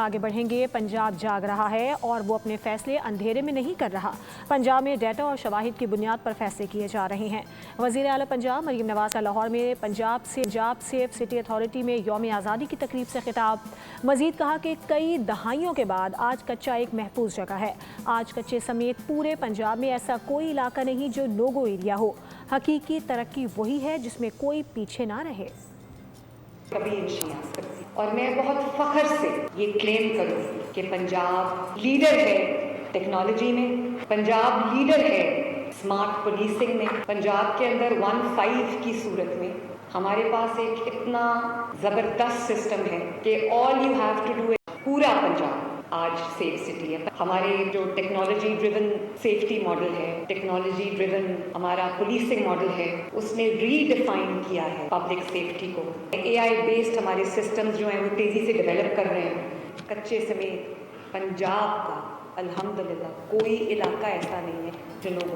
آگے بڑھیں گے۔ پنجاب جاگ رہا ہے اور وہ اپنے فیصلے اندھیرے میں نہیں کر رہا۔ پنجاب میں ڈیٹا اور شواہد کی بنیاد پر فیصلے کیے جا رہے ہیں۔ وزیر اعلیٰ پنجاب مریم نواز کا لاہور میں پنجاب سیف سٹی اتھارٹی میں یوم آزادی کی تقریب سے خطاب۔ مزید کہا کہ کئی دہائیوں کے بعد آج کچا ایک محفوظ جگہ ہے۔ آج کچے سمیت پورے پنجاب میں ایسا کوئی علاقہ نہیں جو نو-گو ایریا ہو۔ حقیقی ترقی وہی ہے جس میں کوئی پیچھے نہ رہے۔ اور میں بہت فخر سے یہ کلیم کروں کہ پنجاب لیڈر ہے ٹیکنالوجی میں، پنجاب لیڈر ہے اسمارٹ پولیسنگ میں، پنجاب کے اندر 1-5 کی صورت میں ہمارے پاس ایک اتنا زبردست سسٹم ہے کہ all you have to do ہے، پورا پنجاب آج سیف سٹی ہے۔ ہمارے جو ٹیکنالوجی ڈریون سیفٹی ماڈل ہے، ٹیکنالوجی ڈریون ہمارا پولیسنگ ماڈل ہے، اس نے ری ڈیفائن کیا ہے پبلک سیفٹی کو۔ AI بیسڈ ہمارے سسٹمز جو ہیں وہ تیزی سے ڈیولپ کر رہے ہیں۔ کچے سمیت پنجاب کا الحمدللہ کوئی علاقہ ایسا نہیں ہے جو لوگوں